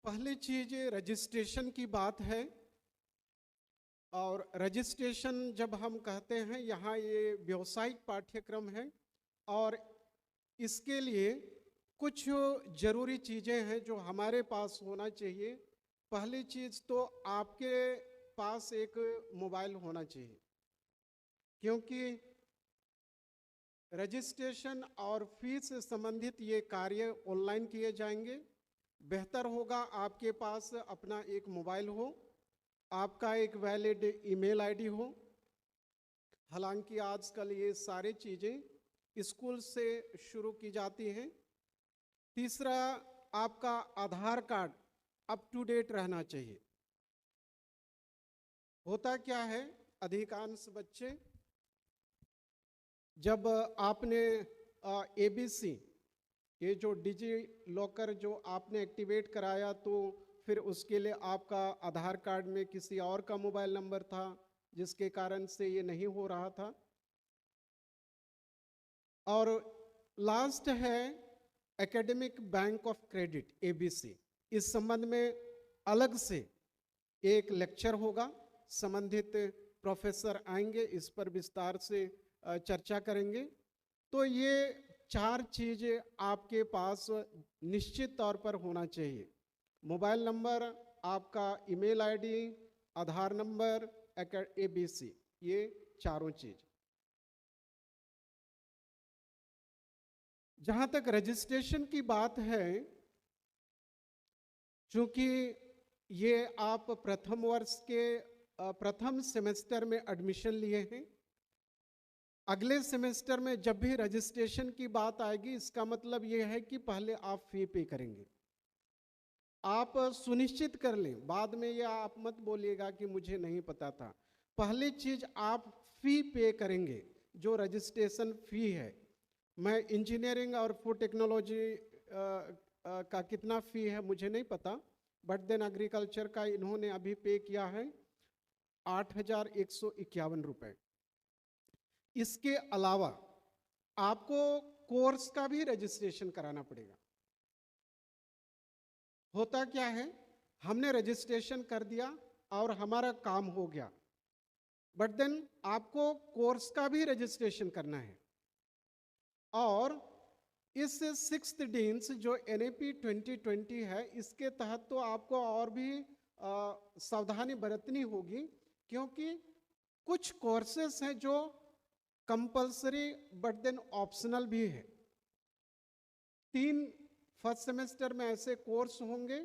पहली चीज रजिस्ट्रेशन की बात है। और रजिस्ट्रेशन जब हम कहते हैं, यहाँ ये व्यावसायिक पाठ्यक्रम है और इसके लिए कुछ जरूरी चीज़ें हैं जो हमारे पास होना चाहिए। पहली चीज़ तो आपके पास एक मोबाइल होना चाहिए, क्योंकि रजिस्ट्रेशन और फीस से संबंधित ये कार्य ऑनलाइन किए जाएंगे। बेहतर होगा आपके पास अपना एक मोबाइल हो, आपका एक वैलिड ईमेल आईडी हो। हालांकि आजकल ये सारी चीज़ें स्कूल से शुरू की जाती हैं। तीसरा, आपका आधार कार्ड अप टू डेट रहना चाहिए। होता क्या है, अधिकांश बच्चे जब आपने एबीसी, ये जो डिजी लॉकर जो आपने एक्टिवेट कराया, तो फिर उसके लिए आपका आधार कार्ड में किसी और का मोबाइल नंबर था, जिसके कारण से ये नहीं हो रहा था। और लास्ट है academic bank of credit ABC. इस संबंध में अलग से एक लेक्चर होगा, संबंधित प्रोफेसर आएंगे, इस पर विस्तार से चर्चा करेंगे। तो ये चार चीज़ें आपके पास निश्चित तौर पर होना चाहिए: मोबाइल नंबर, आपका ईमेल आईडी, आधार नंबर, एबीसी, ये चारों चीज़। जहाँ तक रजिस्ट्रेशन की बात है, चूंकि ये आप प्रथम वर्ष के प्रथम सेमेस्टर में एडमिशन लिए हैं, अगले सेमेस्टर में जब भी रजिस्ट्रेशन की बात आएगी, इसका मतलब ये है कि पहले आप फी पे करेंगे। आप सुनिश्चित कर लें, बाद में ये आप मत बोलिएगा कि मुझे नहीं पता था। पहली चीज आप फी पे करेंगे, जो रजिस्ट्रेशन फी है। मैं इंजीनियरिंग और फूड टेक्नोलॉजी का कितना फी है मुझे नहीं पता, बट देन एग्रीकल्चर का इन्होंने अभी पे किया है 8,151 रुपये। इसके अलावा आपको कोर्स का भी रजिस्ट्रेशन कराना पड़ेगा। होता क्या है, हमने रजिस्ट्रेशन कर दिया और हमारा काम हो गया, बट देन आपको कोर्स का भी रजिस्ट्रेशन करना है। और इस सिक्स्थ डीन्स जो NAP 2020 है, इसके तहत तो आपको और भी सावधानी बरतनी होगी, क्योंकि कुछ कोर्सेस हैं जो कंपलसरी बट देन ऑप्शनल भी है। 3 फर्स्ट सेमेस्टर में ऐसे कोर्स होंगे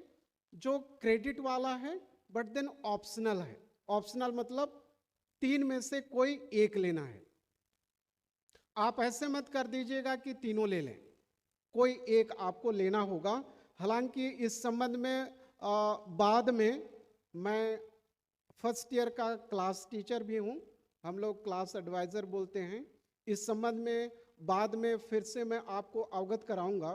जो क्रेडिट वाला है बट देन ऑप्शनल है। ऑप्शनल मतलब 3 में से कोई एक लेना है। आप ऐसे मत कर दीजिएगा कि तीनों ले लें, कोई एक आपको लेना होगा। हालांकि इस संबंध में बाद में मैं फर्स्ट ईयर का क्लास टीचर भी हूँ, हम लोग क्लास एडवाइज़र बोलते हैं। इस संबंध में बाद में फिर से मैं आपको अवगत कराऊंगा।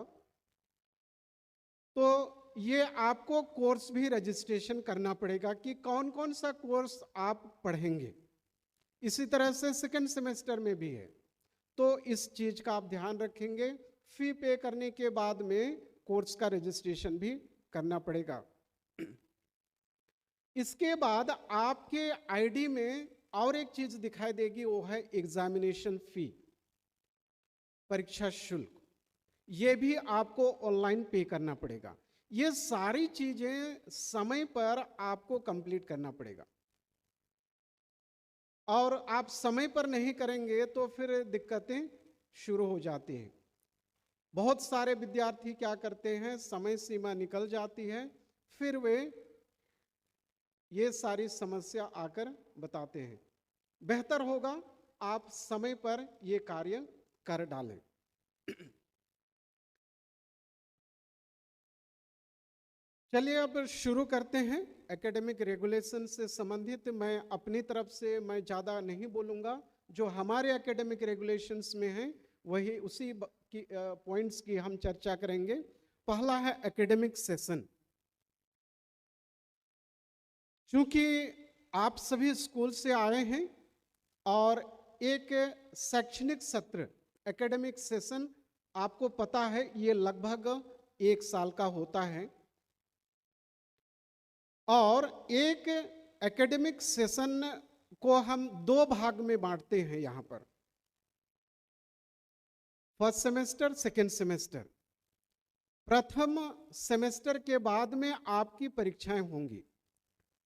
तो ये आपको कोर्स भी रजिस्ट्रेशन करना पड़ेगा कि कौन कौन सा कोर्स आप पढ़ेंगे। इसी तरह से सेकंड सेमेस्टर में भी है, तो इस चीज़ का आप ध्यान रखेंगे। फी पे करने के बाद में कोर्स का रजिस्ट्रेशन भी करना पड़ेगा। इसके बाद आपके आईडी में और एक चीज दिखाई देगी, वो है एग्जामिनेशन फी, परीक्षा शुल्क। ये भी आपको ऑनलाइन पे करना पड़ेगा। ये सारी चीजें समय पर आपको कंप्लीट करना पड़ेगा, और आप समय पर नहीं करेंगे तो फिर दिक्कतें शुरू हो जाती हैं। बहुत सारे विद्यार्थी क्या करते हैं, समय सीमा निकल जाती है, फिर वे ये सारी समस्या आकर बताते हैं। बेहतर होगा आप समय पर ये कार्य कर डालें। चलिए अब शुरू करते हैं। एकेडमिक रेगुलेशन से संबंधित मैं अपनी तरफ से मैं ज़्यादा नहीं बोलूँगा, जो हमारे एकेडमिक रेगुलेशंस में है वही उसी की पॉइंट्स की हम चर्चा करेंगे। पहला है एकेडमिक सेशन। चूंकि आप सभी स्कूल से आए हैं और एक शैक्षणिक सत्र, एकेडमिक सेशन, आपको पता है ये लगभग 1 साल का होता है। और एक एकेडमिक सेशन को हम 2 भाग में बांटते हैं यहाँ पर, फर्स्ट सेमेस्टर, सेकेंड सेमेस्टर। प्रथम सेमेस्टर के बाद में आपकी परीक्षाएं होंगी,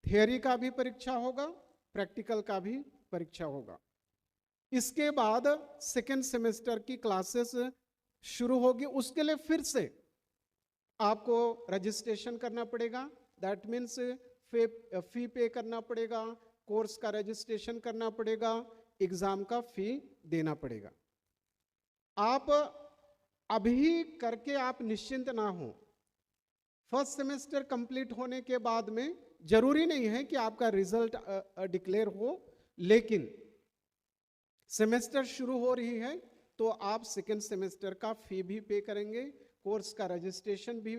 थियरी का भी परीक्षा होगा, प्रैक्टिकल का भी परीक्षा होगा। इसके बाद सेकेंड सेमेस्टर की क्लासेस शुरू होगी। उसके लिए फिर से आपको रजिस्ट्रेशन करना पड़ेगा, दैट मीन्स फी पे करना पड़ेगा, कोर्स का रजिस्ट्रेशन करना पड़ेगा, एग्जाम का फी देना पड़ेगा। आप अभी करके आप निश्चिंत ना हो। फर्स्ट सेमेस्टर कंप्लीट होने के बाद में जरूरी नहीं है कि आपका रिजल्ट डिक्लेयर हो, लेकिन सेमेस्टर शुरू हो रही है तो आप सेकेंड सेमेस्टर का फी भी पे करेंगे, कोर्स का रजिस्ट्रेशन भी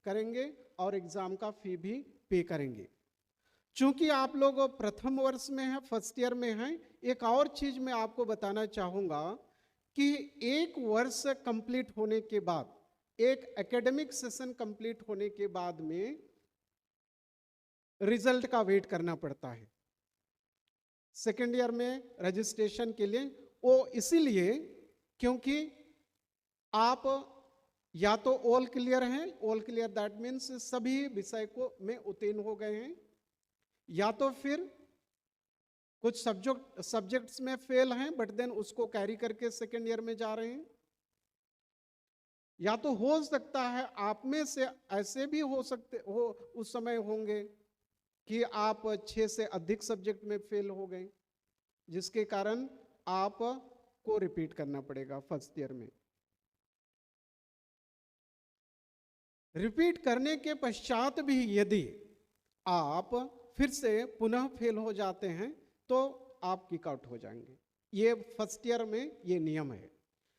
करेंगे और एग्जाम का फी भी पे करेंगे। चूंकि आप लोग प्रथम वर्ष में हैं, फर्स्ट ईयर में हैं, एक और चीज मैं आपको बताना चाहूंगा कि एक वर्ष कंप्लीट होने के बाद, एक एकेडमिक सेशन कंप्लीट होने के बाद में रिजल्ट का वेट करना पड़ता है सेकेंड ईयर में रजिस्ट्रेशन के लिए। वो इसीलिए क्योंकि आप या तो ऑल क्लियर हैं, ऑल क्लियर दैट मीन्स सभी विषय को में उत्तीर्ण हो गए हैं, या तो फिर कुछ सब्जेक्ट्स में फेल हैं बट देन उसको कैरी करके सेकेंड ईयर में जा रहे हैं, या तो हो सकता है आप में से ऐसे भी हो सकते हो उस समय होंगे कि आप 6 से अधिक सब्जेक्ट में फेल हो गए, जिसके कारण आप को रिपीट करना पड़ेगा फर्स्ट ईयर में। रिपीट करने के पश्चात भी यदि आप फिर से पुनः फेल हो जाते हैं तो आप किक आउट हो जाएंगे। ये फर्स्ट ईयर में ये नियम है।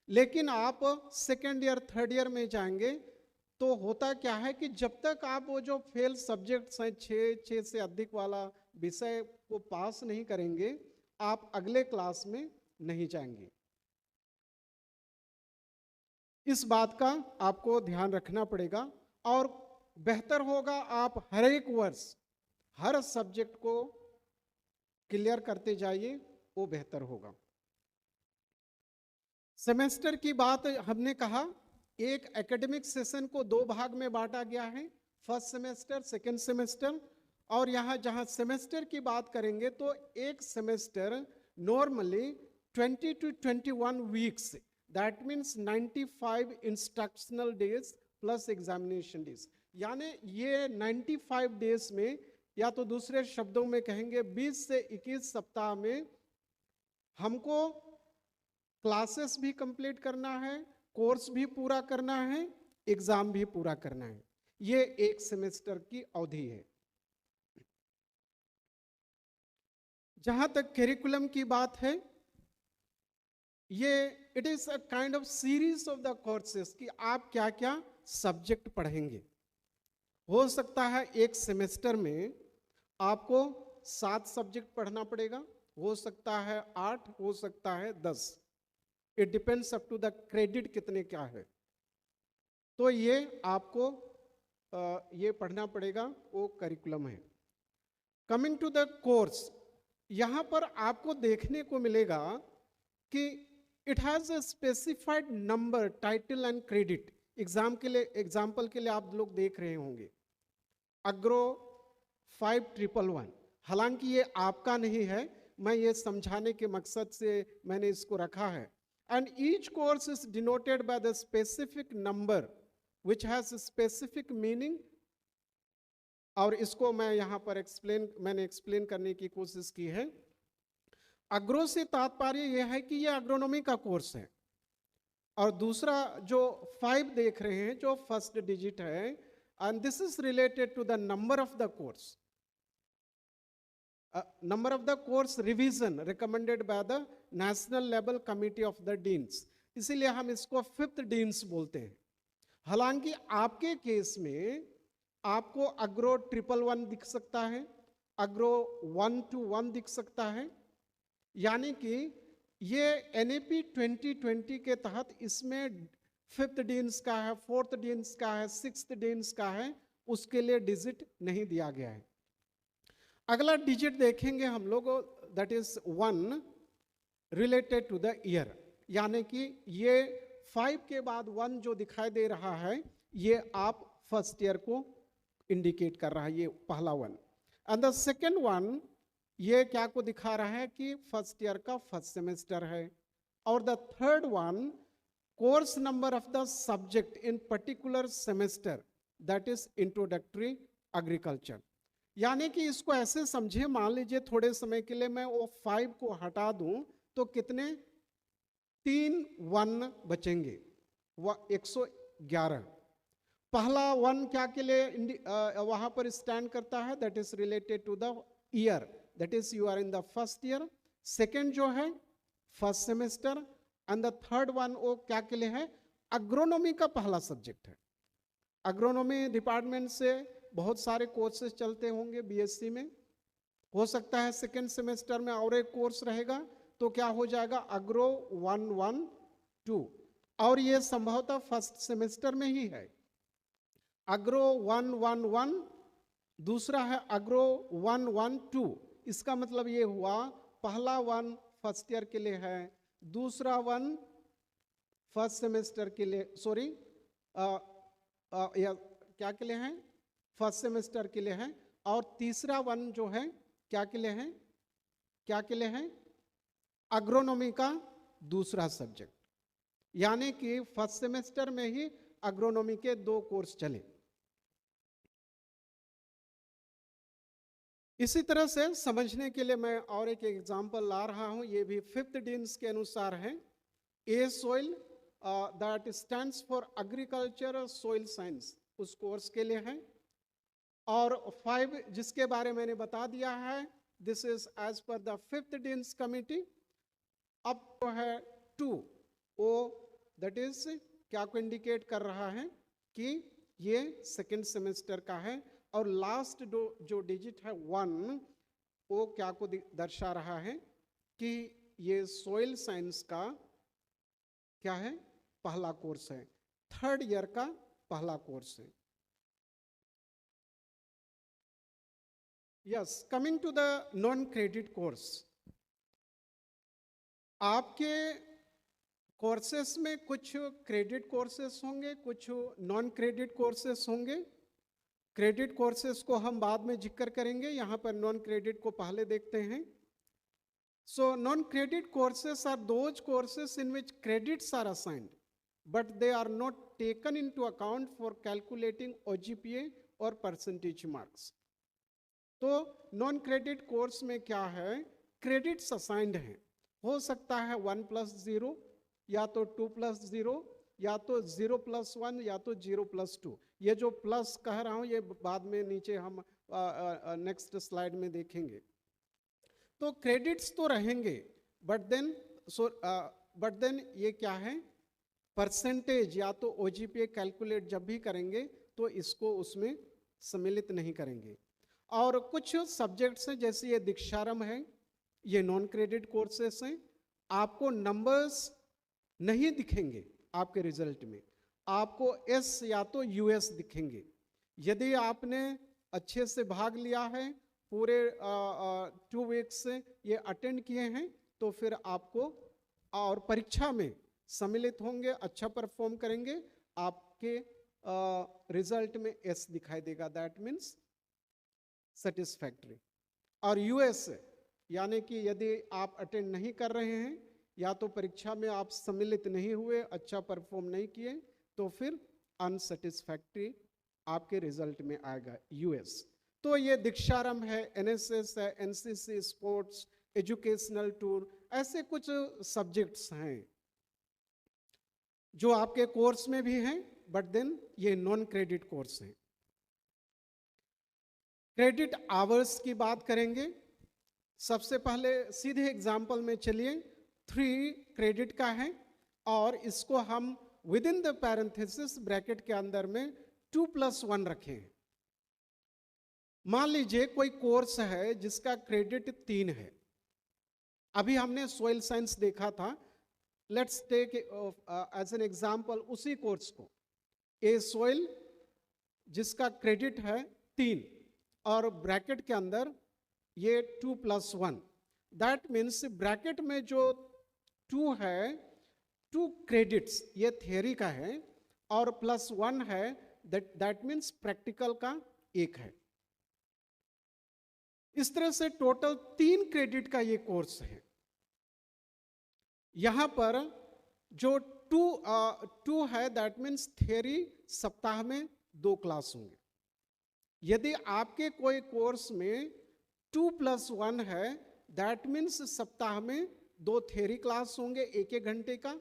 लेकिन आप सेकेंड ईयर थर्ड ईयर में जाएंगे तो होता क्या है कि जब तक आप वो जो फेल सब्जेक्ट्स हैं 6 से अधिक वाला विषय को पास नहीं करेंगे, आप अगले क्लास में नहीं जाएंगे। इस बात का आपको ध्यान रखना पड़ेगा और बेहतर होगा आप हर एक वर्ष हर सब्जेक्ट को क्लियर करते जाइए, वो बेहतर होगा। सेमेस्टर की बात हमने कहा, एक एकेडमिक सेशन को 2 भाग में बांटा गया है, फर्स्ट सेमेस्टर, सेकेंड सेमेस्टर। और यहाँ जहाँ सेमेस्टर की बात करेंगे तो एक semester normally 20 to 21 weeks, that means 95 instructional days plus examination days. यानी ये 95 डेज में, या तो दूसरे शब्दों में कहेंगे 20 से 21 सप्ताह में हमको क्लासेस भी कंप्लीट करना है, कोर्स भी पूरा करना है, एग्जाम भी पूरा करना है। ये एक सेमेस्टर की अवधि है। जहां तक करिकुलम की बात है, ये it is a kind of series of the courses कि आप क्या क्या सब्जेक्ट पढ़ेंगे। हो सकता है एक सेमेस्टर में आपको 7 सब्जेक्ट पढ़ना पड़ेगा, हो सकता है 8, हो सकता है 10। It depends up to the credit कितने क्या है। तो ये आपको ये पढ़ना पड़ेगा, वो करिकुलम है। कमिंग टू द कोर्स, यहाँ पर आपको देखने को मिलेगा कि it has a specified number, title and credit. Exam के लिए, एग्जाम्पल के लिए आप लोग देख रहे होंगे अग्रो 5111। हालांकि ये आपका नहीं है, मैं ये समझाने के मकसद से मैंने इसको रखा है। And each course is denoted by the specific number which has specific meaning. और इसको मैं यहाँ पर मैंने एक्सप्लेन करने की कोशिश की है। अग्रो से तात्पर्य यह है कि यह एग्रोनॉमी का कोर्स है, और दूसरा जो 5 देख रहे हैं जो फर्स्ट डिजिट है, and this is related to the number of the course, number of the course revision recommended by the national level committee of the deans. इसीलिए हम इसको 5th डीन्स बोलते हैं। हालांकि आपके केस में आपको अग्रो 111 दिख सकता है, अग्रो 121 दिख सकता है, यानी कि ये NAP 2020 के तहत इसमें 5th डीन्स का है, 4th डीन्स का है, 6th डीन्स का है, उसके लिए डिजिट नहीं दिया गया है। अगला डिजिट देखेंगे हम लोग, that is 1 related to the year, यानी कि ये 5 के बाद 1 जो दिखाई दे रहा है ये आप फर्स्ट ईयर को इंडिकेट कर रहा है, ये पहला 1। एंड द सेकेंड 1 ये क्या को दिखा रहा है कि फर्स्ट ईयर का फर्स्ट सेमेस्टर है। और the third 1 course number of the subject in particular semester, that is introductory agriculture. यानी कि इसको ऐसे समझिए, मान लीजिए थोड़े समय के लिए मैं वो 5 को हटा दूं तो कितने 3 1 बचेंगे, 111। पहला 1 क्या के लिए वहां पर स्टैंड करता है, that is related to the year, that is you are in the first year. Second जो है first semester. And the third 1 वो क्या के लिए है, एग्रोनॉमी का पहला सब्जेक्ट है। एग्रोनॉमी डिपार्टमेंट से बहुत सारे कोर्सेज चलते होंगे बीएससी में, हो सकता है सेकेंड सेमेस्टर में और एक कोर्स रहेगा, तो क्या हो जाएगा अग्रो 112, और ये संभवतः फर्स्ट सेमेस्टर में ही है। अग्रो 111, दूसरा है अग्रो 112। इसका मतलब ये हुआ पहला 1 फर्स्ट ईयर के लिए है, दूसरा 1 फर्स्ट सेमेस्टर के लिए, सॉरी क्या के लिए है, फर्स्ट सेमेस्टर के लिए है, और तीसरा 1 जो है क्या के लिए है, क्या के लिए है, एग्रोनॉमी का दूसरा सब्जेक्ट। यानी कि फर्स्ट सेमेस्टर में ही एग्रोनॉमी के 2 कोर्स चले। इसी तरह से समझने के लिए मैं और एक एग्जांपल ला रहा हूं, ये भी 5th डीन्स के अनुसार है। A soil that stands for agriculture soil science, उस कोर्स के लिए है। और 5 जिसके बारे में मैंने बता दिया है, this is as per the 5th deans committee. अब तो है 2, वो दैट इज क्या को इंडिकेट कर रहा है कि ये सेकेंड सेमेस्टर का है। और लास्ट जो डिजिट है 1, वो क्या को दर्शा रहा है कि ये सोइल साइंस का क्या है, पहला कोर्स है, थर्ड ईयर का पहला कोर्स है। Yes, coming to the non credit course, आपके कोर्सेस में कुछ क्रेडिट कोर्सेस होंगे, कुछ नॉन क्रेडिट कोर्सेस होंगे। क्रेडिट कोर्सेस को हम बाद में जिक्र करेंगे, यहाँ पर नॉन क्रेडिट को पहले देखते हैं। So non credit courses are those courses in which credits are assigned but they are not taken into account for calculating OGPA और परसेंटेज मार्क्स। तो नॉन क्रेडिट कोर्स में क्या है, क्रेडिट्स असाइंड हैं, हो सकता है 1+0 या तो 2+0 या तो 0+1 या तो 0+2। ये जो प्लस कह रहा हूं ये बाद में नीचे हम नेक्स्ट स्लाइड में देखेंगे। तो क्रेडिट्स तो रहेंगे, बट देन ये क्या है, परसेंटेज या तो ओजीपीए कैलकुलेट जब भी करेंगे तो इसको उसमें सम्मिलित नहीं करेंगे। और कुछ सब्जेक्ट्स हैं जैसे ये दीक्षारम है, ये नॉन क्रेडिट कोर्सेस हैं, आपको नंबर्स नहीं दिखेंगे आपके रिजल्ट में, आपको एस या तो यूएस दिखेंगे। यदि आपने अच्छे से भाग लिया है, पूरे 2 वीक्स ये अटेंड किए हैं, तो फिर आपको और परीक्षा में सम्मिलित होंगे, अच्छा परफॉर्म करेंगे, आपके रिजल्ट में एस दिखाई देगा, दैट मीन्स सेटिस्फैक्ट्री। और यूएस यानी कि यदि आप अटेंड नहीं कर रहे हैं या तो परीक्षा में आप सम्मिलित नहीं हुए, अच्छा परफॉर्म नहीं किए, तो फिर अनसेटिस्फैक्ट्री आपके रिजल्ट में आएगा यूएस। तो ये दीक्षारम है, एनएसएस है, एनसीसी, स्पोर्ट्स, एजुकेशनल टूर, ऐसे कुछ सब्जेक्ट्स हैं जो आपके कोर्स में भी हैं, बट देन ये नॉन क्रेडिट कोर्स हैं। क्रेडिट आवर्स की बात करेंगे। सबसे पहले सीधे एग्जाम्पल में चलिए, 3 क्रेडिट का है और इसको हम with in the parenthesis bracket के अंदर में 2+1 रखें। मान लीजिए कोई कोर्स है जिसका क्रेडिट 3 है। अभी हमने सॉइल साइंस देखा था, let's take as an example उसी कोर्स को, ए सॉइल जिसका क्रेडिट है 3 और ब्रैकेट के अंदर ये 2+1, दैट मीन्स ब्रैकेट में जो 2 है, 2 क्रेडिट्स ये थियरी का है, और +1 है, दैट मीन्स प्रैक्टिकल का 1 है। इस तरह से टोटल 3 क्रेडिट का ये कोर्स है। यहां पर जो 2 है, दैट मीन्स थियरी सप्ताह में 2 क्लास होंगे। यदि आपके कोई कोर्स में 2+1 है, दैट मीन्स सप्ताह में 2 थियरी क्लास होंगे 1-1 घंटे का,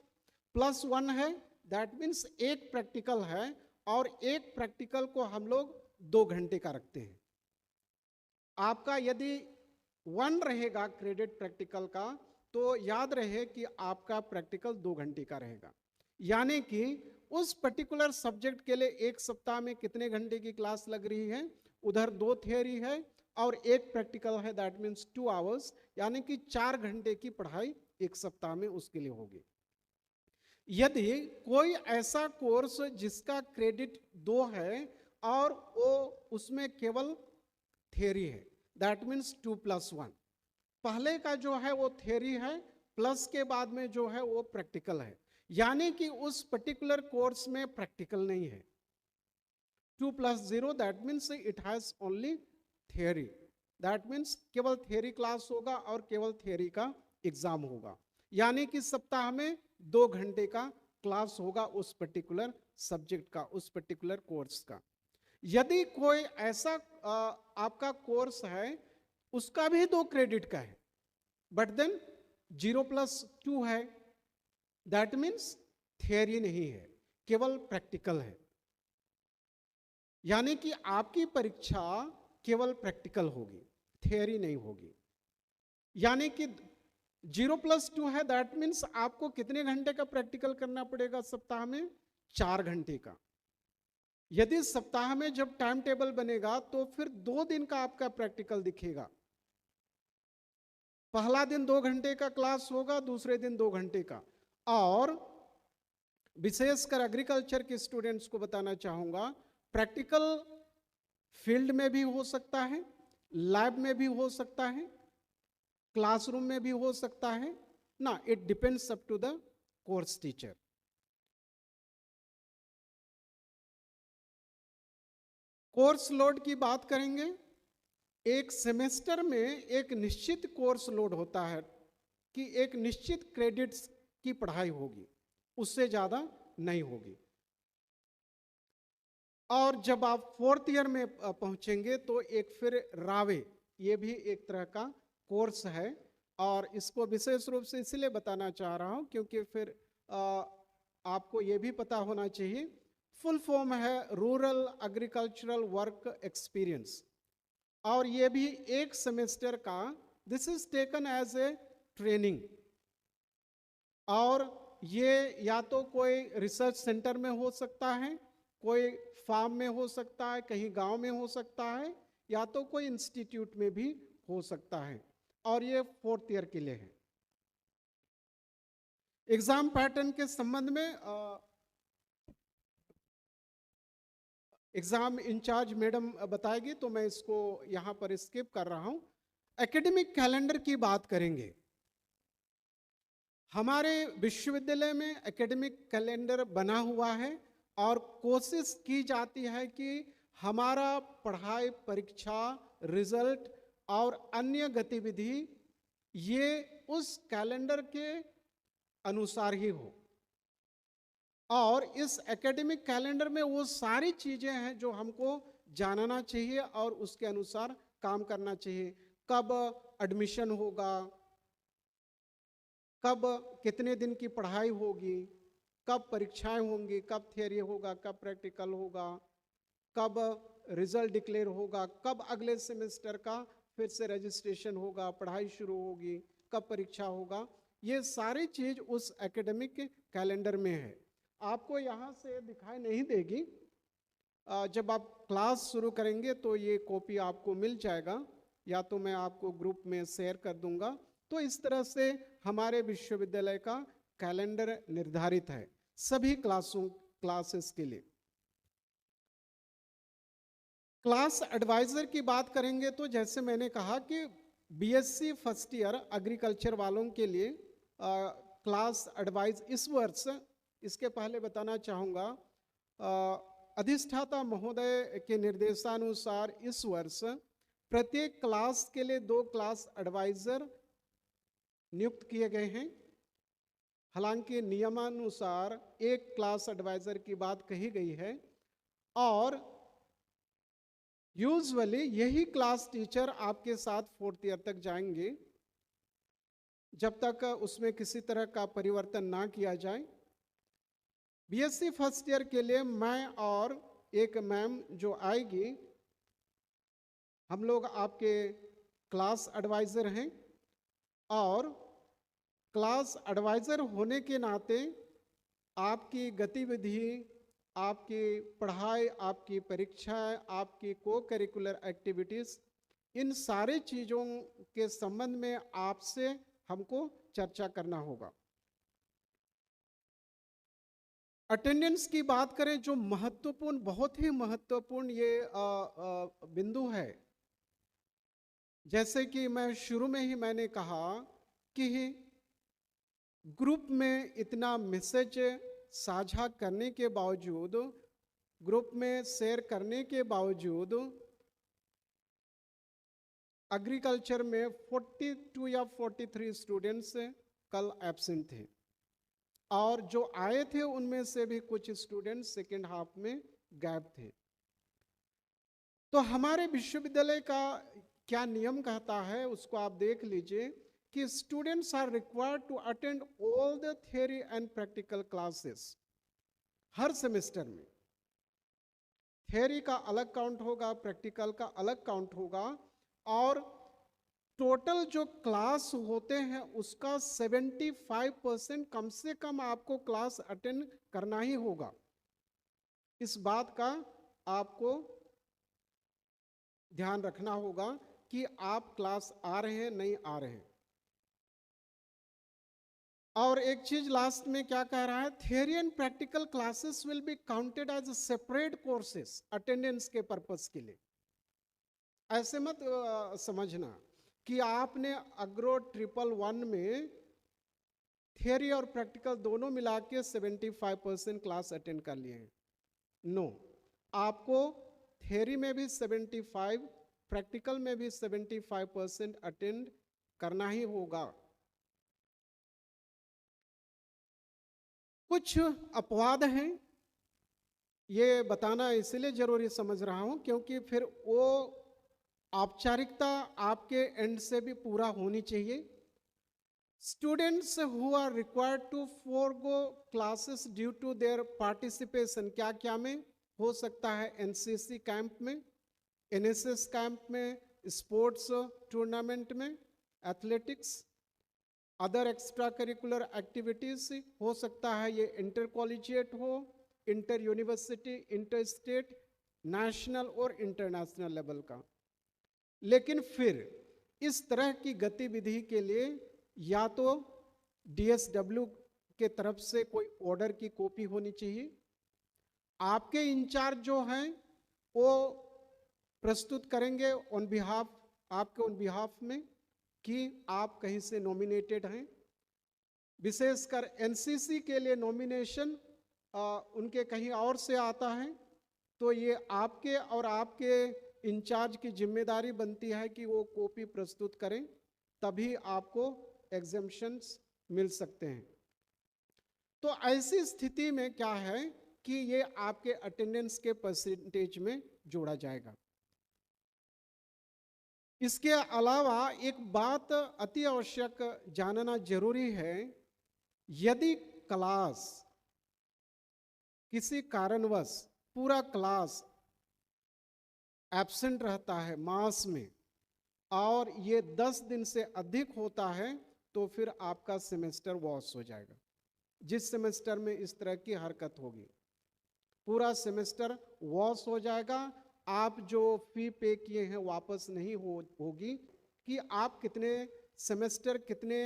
+1 है, दैट मीन्स 1 प्रैक्टिकल है, और 1 प्रैक्टिकल को हम लोग 2 घंटे का रखते हैं। आपका यदि 1 रहेगा क्रेडिट प्रैक्टिकल का, तो याद रहे कि आपका प्रैक्टिकल 2 घंटे का रहेगा। यानी कि उस पर्टिकुलर सब्जेक्ट के लिए एक सप्ताह में कितने घंटे की क्लास लग रही है, उधर 2 थियरी है और 1 प्रैक्टिकल है, दैट मीन्स 2 आवर्स, यानी कि 4 घंटे की पढ़ाई एक सप्ताह में उसके लिए होगी। यदि कोई ऐसा कोर्स जिसका क्रेडिट 2 है और वो उसमें केवल थियरी है, दैट मीन्स 2+1, पहले का जो है वो थियरी है, प्लस के बाद में जो है वो प्रैक्टिकल है, यानी कि उस पर्टिकुलर कोर्स में प्रैक्टिकल नहीं है। 2+0 that means it has only theory, that means केवल थियरी क्लास होगा और केवल थियरी का एग्जाम होगा, यानी कि सप्ताह में 2 घंटे का क्लास होगा उस पर्टिकुलर सब्जेक्ट का, उस पर्टिकुलर कोर्स का। यदि कोई ऐसा आपका कोर्स है उसका भी 2 क्रेडिट का है, बट देन 0+2 है, दैट मीन्स थियरी नहीं है, केवल प्रैक्टिकल है, यानी कि आपकी परीक्षा केवल प्रैक्टिकल होगी, थियरी नहीं होगी। यानी कि 0+2 है, दैट मीन्स आपको कितने घंटे का प्रैक्टिकल करना पड़ेगा सप्ताह में? 4 घंटे का। यदि सप्ताह में जब टाइम टेबल बनेगा तो फिर 2 दिन का आपका प्रैक्टिकल दिखेगा। पहला दिन 2 घंटे का क्लास होगा, दूसरे दिन 2 घंटे का। और विशेषकर एग्रीकल्चर के स्टूडेंट्स को बताना चाहूंगा, प्रैक्टिकल फील्ड में भी हो सकता है, लैब में भी हो सकता है, क्लासरूम में भी हो सकता है ना, it depends up to the course teacher. Course load की बात करेंगे, एक सेमेस्टर में एक निश्चित कोर्स लोड होता है कि एक निश्चित क्रेडिट्स की पढ़ाई होगी, उससे ज्यादा नहीं होगी। और जब आप 4th ईयर में पहुंचेंगे तो एक फिर रावे, ये भी एक तरह का कोर्स है, और इसको विशेष रूप से इसलिए बताना चाह रहा हूं क्योंकि फिर आपको ये भी पता होना चाहिए, फुल फॉर्म है रूरल एग्रीकल्चरल वर्क एक्सपीरियंस, और ये भी 1 सेमेस्टर का, this is taken as a training, और ये या तो कोई रिसर्च सेंटर में हो सकता है, कोई फार्म में हो सकता है, कहीं गांव में हो सकता है, या तो कोई इंस्टीट्यूट में भी हो सकता है, और ये 4th ईयर के लिए है। एग्जाम पैटर्न के संबंध में एग्जाम इंचार्ज मैडम बताएगी, तो मैं इसको यहां पर स्किप कर रहा हूं। एकेडमिक कैलेंडर की बात करेंगे। हमारे विश्वविद्यालय में एकेडमिक कैलेंडर बना हुआ है और कोशिश की जाती है कि हमारा पढ़ाई, परीक्षा, रिजल्ट और अन्य गतिविधि ये उस कैलेंडर के अनुसार ही हो, और इस एकेडमिक कैलेंडर में वो सारी चीजें हैं जो हमको जानना चाहिए और उसके अनुसार काम करना चाहिए। कब एडमिशन होगा, कब कितने दिन की पढ़ाई होगी, कब परीक्षाएं होंगी, कब थियरी होगा, कब प्रैक्टिकल होगा, कब रिजल्ट डिक्लेयर होगा, कब अगले सेमेस्टर का फिर से रजिस्ट्रेशन होगा, पढ़ाई शुरू होगी, कब परीक्षा होगा, ये सारी चीज उस एकेडमिक कैलेंडर में है। आपको यहाँ से दिखाई नहीं देगी, जब आप क्लास शुरू करेंगे तो ये कॉपी आपको मिल जाएगा, या तो मैं आपको ग्रुप में शेयर कर दूंगा। तो इस तरह से हमारे विश्वविद्यालय का कैलेंडर निर्धारित है सभी क्लासेस के लिए। क्लास एडवाइजर की बात करेंगे तो जैसे मैंने कहा कि बीएससी फर्स्ट ईयर एग्रीकल्चर वालों के लिए क्लास एडवाइस इस वर्ष, इसके पहले बताना चाहूँगा, अधिष्ठाता महोदय के निर्देशानुसार इस वर्ष प्रत्येक क्लास के लिए 2 क्लास एडवाइजर नियुक्त किए गए हैं। हालांकि नियमानुसार 1 क्लास एडवाइजर की बात कही गई है और यूजुअली यही क्लास टीचर आपके साथ 4th ईयर तक जाएंगे जब तक उसमें किसी तरह का परिवर्तन ना किया जाए। बीएससी फर्स्ट ईयर के लिए मैं और एक मैम जो आएगी, हम लोग आपके क्लास एडवाइजर हैं और क्लास एडवाइजर होने के नाते आपकी गतिविधि, आपकी पढ़ाई, आपकी परीक्षाएं, आपकी को करिकुलर एक्टिविटीज़, इन सारे चीज़ों के संबंध में आपसे हमको चर्चा करना होगा। अटेंडेंस की बात करें, जो महत्वपूर्ण, बहुत ही महत्वपूर्ण ये बिंदु है। जैसे कि मैं शुरू में ही मैंने कहा कि ग्रुप में इतना मैसेज साझा करने के बावजूद, ग्रुप में शेयर करने के बावजूद एग्रीकल्चर में 42 या 43 स्टूडेंट्स कल एब्सेंट थे और जो आए थे उनमें से भी कुछ स्टूडेंट्स सेकेंड हाफ में गैप थे। तो हमारे विश्वविद्यालय का क्या नियम कहता है उसको आप देख लीजिए कि students are required to attend all the theory and practical classes हर सेमेस्टर में। थियोरी का अलग काउंट होगा, प्रैक्टिकल का अलग काउंट होगा और टोटल जो क्लास होते हैं उसका 75% कम से कम आपको क्लास अटेंड करना ही होगा। इस बात का आपको ध्यान रखना होगा कि आप क्लास आ रहे हैं नहीं आ रहे हैं। और एक चीज लास्ट में क्या कह रहा है, theory and practical classes will be counted as separate courses attendance के पर्पस के लिए। ऐसे मत समझना कि आपने अग्रो 111 में थियोरी और प्रैक्टिकल दोनों मिला के 75% क्लास अटेंड कर लिए हैं। नो, आपको थियोरी में भी 75, प्रैक्टिकल में भी 75% अटेंड करना ही होगा। कुछ अपवाद हैं, ये बताना इसलिए जरूरी समझ रहा हूं क्योंकि फिर वो औपचारिकता आपके एंड से भी पूरा होनी चाहिए। Students who are required to forgo classes due to their participation, क्या क्या में हो सकता है, एनसीसी कैंप में, एनएसएस कैंप में, स्पोर्ट्स टूर्नामेंट में, athletics, other extra curricular activities हो सकता है, ये इंटर कॉलेजिएट हो, inter university, inter state, national और इंटरनेशनल लेवल का। लेकिन फिर इस तरह की गतिविधि के लिए या तो डीएसडब्ल्यू के तरफ से कोई ऑर्डर की कॉपी होनी चाहिए, आपके इंचार्ज जो हैं वो प्रस्तुत करेंगे ऑन बिहाफ, आपके ऑन बिहाफ में कि आप कहीं से नॉमिनेटेड हैं। विशेषकर एनसीसी के लिए नॉमिनेशन उनके कहीं और से आता है, तो ये आपके और आपके इंचार्ज की जिम्मेदारी बनती है कि वो कॉपी प्रस्तुत करें, तभी आपको एग्जेम्पशंस मिल सकते हैं। तो ऐसी स्थिति में क्या है कि ये आपके अटेंडेंस के परसेंटेज में जोड़ा जाएगा। इसके अलावा एक बात अति आवश्यक जानना जरूरी है, यदि क्लास किसी कारणवश पूरा क्लास एब्सेंट रहता है मास में और ये 10 दिन से अधिक होता है तो फिर आपका सेमेस्टर वॉश हो जाएगा। जिस सेमेस्टर में इस तरह की हरकत होगी पूरा सेमेस्टर वॉश हो जाएगा। आप जो फी पे किए हैं वापस नहीं होगी कि आप कितने सेमेस्टर, कितने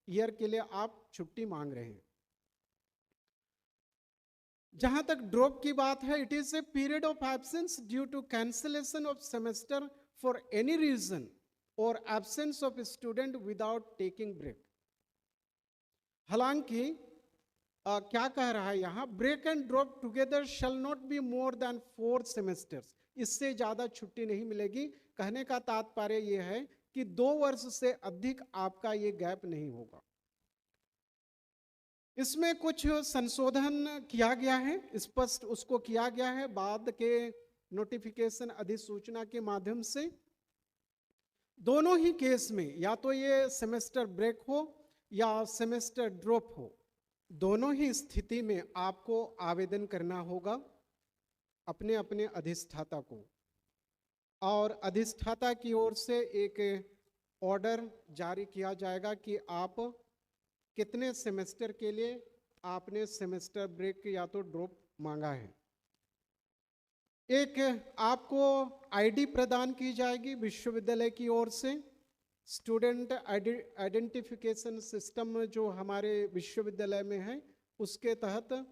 ईयर के लिए आप छुट्टी मांग रहे हैं। जहां तक ड्रॉप की बात है, it is a period of absence due to cancellation of semester for any reason और absence of student without taking break. हालांकि क्या कह रहा है यहाँ, break and drop together shall not be more than 4 semesters, इससे ज़्यादा छुट्टी नहीं मिलेगी। कहने का तात्पर्य ये है कि 2 वर्ष से अधिक आपका ये गैप नहीं होगा। इसमें कुछ संशोधन किया गया है, स्पष्ट उसको किया गया है बाद के नोटिफिकेशन अधिसूचना के माध्यम से। दोनों ही केस में या तो ये सेमेस्टर ब्रेक हो या सेमेस्टर ड्रॉप हो, दोनों ही स्थिति में आपको आवेदन करना होगा अपने अपने अधिष्ठाता को, और अधिष्ठाता की ओर से एक ऑर्डर जारी किया जाएगा कि आप कितने सेमेस्टर के लिए आपने सेमेस्टर ब्रेक या तो ड्रॉप मांगा है। एक आपको आईडी प्रदान की जाएगी विश्वविद्यालय की ओर से, स्टूडेंट आइडेंटिफिकेशन सिस्टम जो हमारे विश्वविद्यालय में है उसके तहत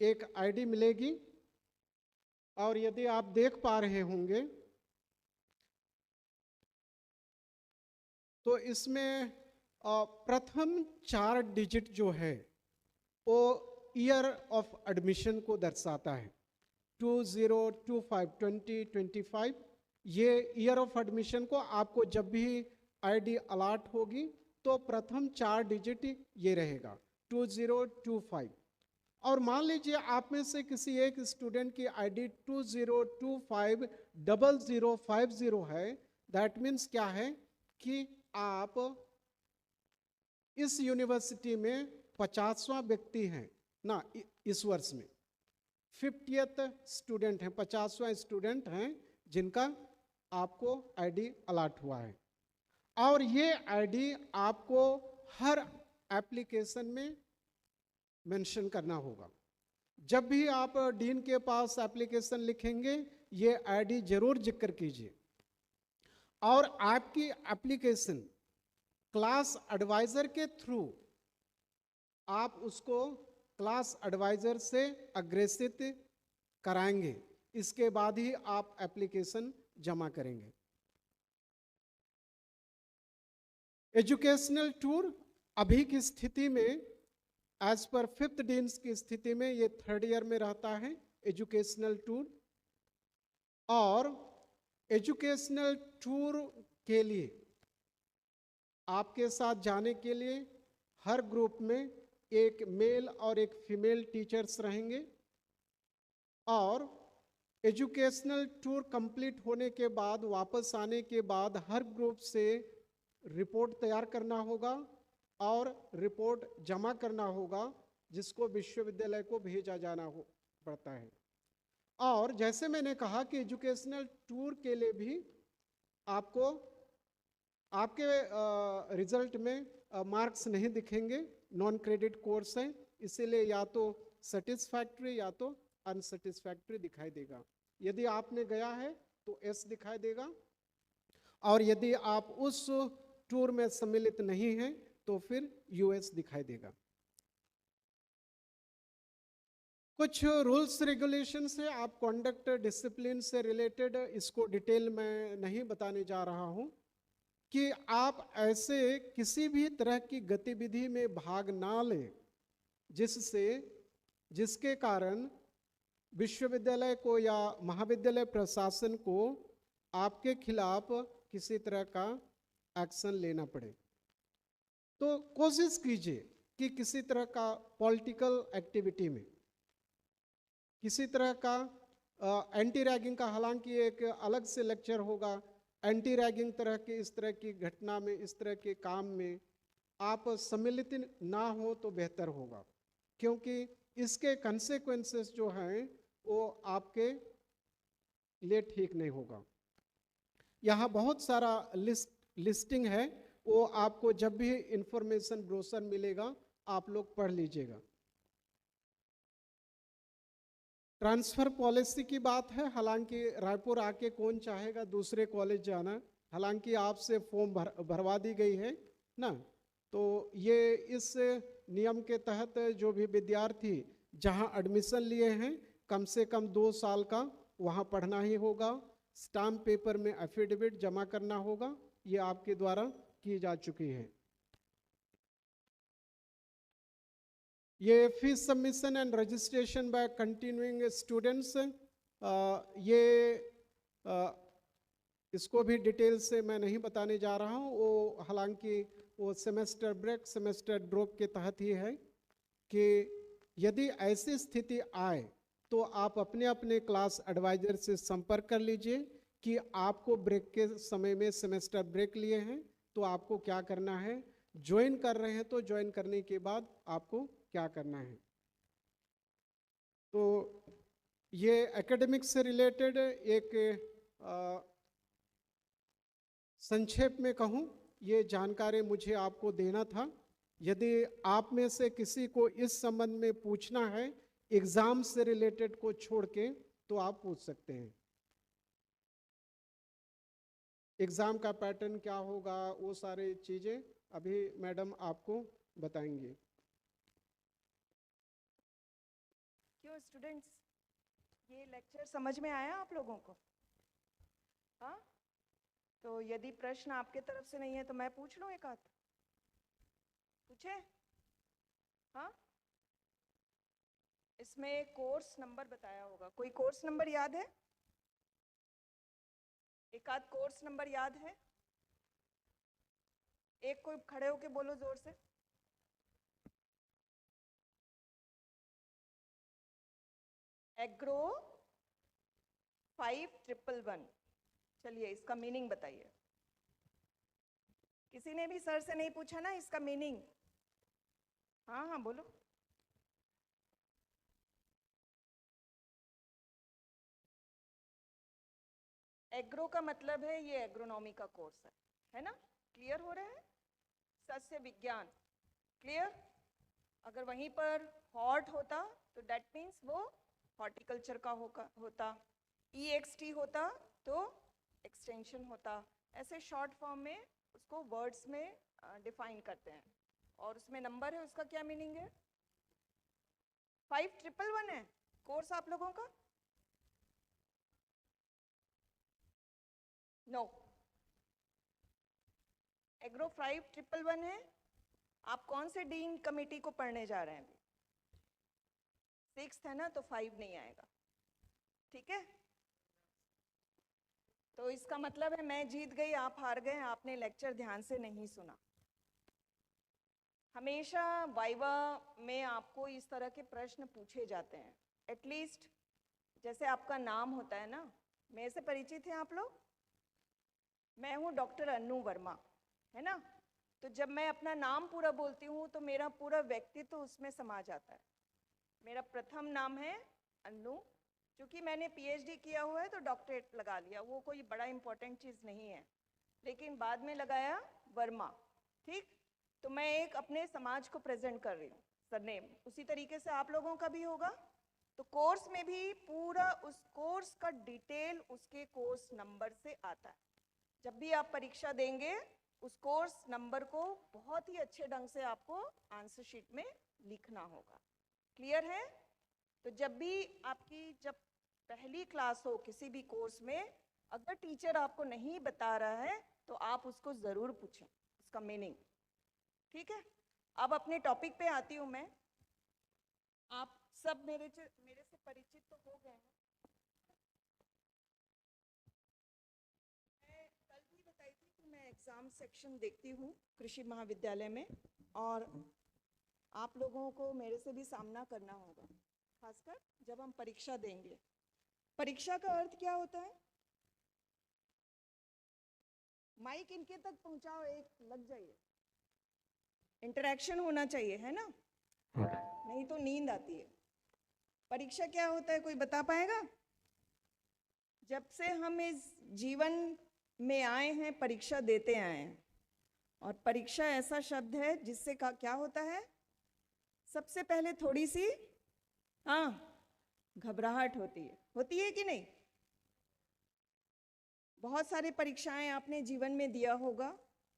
एक आईडी मिलेगी। और यदि आप देख पा रहे होंगे तो इसमें प्रथम 4 डिजिट जो है वो ईयर ऑफ एडमिशन को दर्शाता है, 2025 ये ईयर ऑफ एडमिशन को आपको जब भी आईडी अलॉट होगी तो प्रथम 4 डिजिट ये रहेगा 2025। और मान लीजिए आप में से किसी एक स्टूडेंट की आईडी 20250050 है, दैट मीन्स क्या है कि आप इस यूनिवर्सिटी में 50वां व्यक्ति हैं ना, इस वर्ष में 50th स्टूडेंट हैं, 50वां स्टूडेंट हैं जिनका आपको आईडी अलॉट हुआ है। और ये आईडी आपको हर एप्लीकेशन में मेंशन करना होगा। जब भी आप डीन के पास एप्लीकेशन लिखेंगे ये आईडी जरूर जिक्र कीजिए। और आपकी एप्लीकेशन क्लास एडवाइजर के थ्रू आप उसको क्लास एडवाइजर से अग्रेसित कराएंगे, इसके बाद ही आप एप्लीकेशन जमा करेंगे। एजुकेशनल टूर अभी की स्थिति में एज पर 5th डीन्स की स्थिति में ये 3rd ईयर में रहता है एजुकेशनल टूर। और एजुकेशनल टूर के लिए आपके साथ जाने के लिए हर ग्रुप में एक मेल और एक फीमेल टीचर्स रहेंगे। और एजुकेशनल टूर कंप्लीट होने के बाद वापस आने के बाद हर ग्रुप से रिपोर्ट तैयार करना होगा और रिपोर्ट जमा करना होगा, जिसको विश्वविद्यालय को भेजा जाना पड़ता है। और जैसे मैंने कहा कि एजुकेशनल टूर के लिए भी आपको आपके रिजल्ट में मार्क्स नहीं दिखेंगे, नॉन क्रेडिट कोर्स है, इसीलिए या तो सेटिस्फैक्ट्री या तो अनसेटिस्फैक्ट्री दिखाई देगा। यदि आपने गया है तो एस दिखाई देगा, और यदि आप उस टूर में सम्मिलित नहीं हैं तो फिर यूएस दिखाई देगा। कुछ रूल्स रेगुलेशन से आप कॉन्डक्ट डिसिप्लिन से रिलेटेड, इसको डिटेल में नहीं बताने जा रहा हूं कि आप ऐसे किसी भी तरह की गतिविधि में भाग ना लें जिसके कारण विश्वविद्यालय को या महाविद्यालय प्रशासन को आपके खिलाफ किसी तरह का एक्शन लेना पड़े। तो कोशिश कीजिए कि किसी तरह का पॉलिटिकल एक्टिविटी में, किसी तरह का एंटी रैगिंग का हालांकि एक अलग से लेक्चर होगा, एंटी रैगिंग तरह की इस तरह की घटना में, इस तरह के काम में आप सम्मिलित ना हो तो बेहतर होगा, क्योंकि इसके कंसेक्वेंसेस जो हैं वो आपके लिए ठीक नहीं होगा। यहाँ बहुत सारा लिस्टिंग है, वो आपको जब भी इंफॉर्मेशन ब्रोशर मिलेगा आप लोग पढ़ लीजिएगा। ट्रांसफ़र पॉलिसी की बात है, हालांकि रायपुर आके कौन चाहेगा दूसरे कॉलेज जाना, हालांकि आपसे फॉर्म भरवा दी गई है ना, तो ये इस नियम के तहत जो भी विद्यार्थी जहां एडमिशन लिए हैं कम से कम 2 साल का वहां पढ़ना ही होगा, स्टाम्प पेपर में एफिडेविट जमा करना होगा, ये आपके द्वारा की जा चुकी है। ये fees submission and registration bye continuing students, ये इसको भी डिटेल से मैं नहीं बताने जा रहा हूँ, वो हालांकि वो सेमेस्टर ब्रेक सेमेस्टर ड्रॉप के तहत ही है कि यदि ऐसी स्थिति आए तो आप अपने अपने क्लास एडवाइजर से संपर्क कर लीजिए कि आपको ब्रेक के समय में सेमेस्टर ब्रेक लिए हैं तो आपको क्या करना है, ज्वाइन कर रहे हैं तो ज्वाइन करने के बाद आपको क्या करना है। तो ये एकेडमिक से रिलेटेड एक संक्षेप में कहूँ, ये जानकारी मुझे आपको देना था। यदि आप में से किसी को इस संबंध में पूछना है एग्जाम से रिलेटेड को छोड़ के, तो आप पूछ सकते हैं। एग्जाम का पैटर्न क्या होगा, वो सारी चीजें अभी मैडम आपको बताएंगे। क्यों स्टूडेंट्स, ये लेक्चर समझ में आया आप लोगों को? हाँ, तो यदि प्रश्न आपके तरफ से नहीं है तो मैं पूछ लूं एक आध, पूछे? हाँ, इसमें कोर्स नंबर बताया होगा, कोई कोर्स नंबर याद है? एक आध कोर्स नंबर याद है? एक कोई खड़े होके बोलो जोर से। एग्रो 5111। चलिए इसका मीनिंग बताइए। किसी ने भी सर से नहीं पूछा ना इसका मीनिंग? हाँ हाँ बोलो। एग्रो का मतलब है ये एग्रोनॉमी का कोर्स है ना? क्लियर हो रहा है? सस्य विज्ञान, क्लियर? अगर वहीं पर हॉट होता तो डेट मीन्स वो हॉर्टिकल्चर का होता, EXT होता तो एक्सटेंशन होता। ऐसे शॉर्ट फॉर्म में उसको वर्ड्स में डिफाइन करते हैं। और उसमें नंबर है, उसका क्या मीनिंग है? 5111 है कोर्स आप लोगों का? नो, एग्रो 5111 है। आप कौन से डीन कमेटी को पढ़ने जा रहे हैं अभी? 6th है ना, तो 5 नहीं आएगा, ठीक है? तो इसका मतलब है मैं जीत गई, आप हार गए, आपने लेक्चर ध्यान से नहीं सुना। हमेशा वाइवा में आपको इस तरह के प्रश्न पूछे जाते हैं। एटलीस्ट जैसे आपका नाम होता है ना, मेरे से परिचित हैं आप लोग? मैं हूँ डॉक्टर अन्नू वर्मा, है ना? तो जब मैं अपना नाम पूरा बोलती हूँ तो मेरा पूरा व्यक्तित्व उसमें समा जाता है। मेरा प्रथम नाम है अन्नू, क्योंकि मैंने PhD किया हुआ है तो डॉक्टरेट लगा लिया, वो कोई बड़ा इंपॉर्टेंट चीज़ नहीं है, लेकिन बाद में लगाया वर्मा, ठीक? तो मैं एक अपने समाज को प्रेजेंट कर रही हूँ, सरनेम। उसी तरीके से आप लोगों का भी होगा। तो कोर्स में भी पूरा उस कोर्स का डिटेल उसके कोर्स नंबर से आता है। जब भी आप परीक्षा देंगे उस कोर्स नंबर को बहुत ही अच्छे ढंग से आपको आंसर शीट में लिखना होगा। क्लियर है? तो जब भी आपकी जब पहली क्लास हो किसी भी कोर्स में, अगर टीचर आपको नहीं बता रहा है तो आप उसको ज़रूर पूछें उसका मीनिंग, ठीक है? अब अपने टॉपिक पे आती हूँ मैं। आप सब मेरे से परिचित तो हो गए हैं। मैं कल भी बताई थी कि मैं एग्ज़ाम सेक्शन देखती हूँ कृषि महाविद्यालय में, और आप लोगों को मेरे से भी सामना करना होगा, खासकर जब हम परीक्षा देंगे। परीक्षा का अर्थ क्या होता है? माइक इनके तक पहुंचाओ, एक लग जाइए, इंटरेक्शन होना चाहिए, है ना? नहीं तो नींद आती है। परीक्षा क्या होता है, कोई बता पाएगा? जब से हम इस जीवन में आए हैं परीक्षा देते आए हैं, और परीक्षा ऐसा शब्द है जिससे क्या होता है? सबसे पहले थोड़ी सी घबराहट होती है कि नहीं? बहुत सारे परीक्षाएं आपने जीवन में दिया होगा,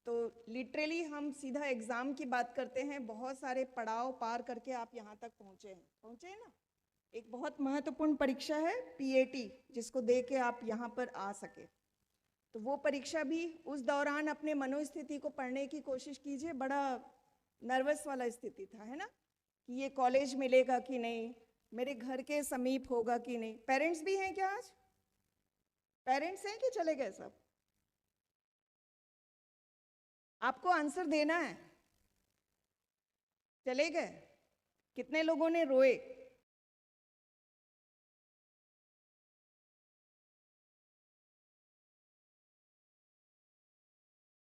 तो लिटरली हम सीधा एग्जाम की बात करते हैं, बहुत सारे पड़ाव पार करके आप यहाँ तक पहुँचे हैं ना? एक बहुत महत्वपूर्ण परीक्षा है पीएटी, जिसको दे के आप यहाँ पर आ सके। तो वो परीक्षा भी उस दौरान अपने मनोस्थिति को पढ़ने की कोशिश कीजिए। बड़ा नर्वस वाला स्थिति था, है ना, कि ये कॉलेज मिलेगा कि नहीं, मेरे घर के समीप होगा कि नहीं। पेरेंट्स भी हैं क्या आज? पेरेंट्स हैं कि चले गए सब? आपको आंसर देना है। चले गए? कितने लोगों ने रोए?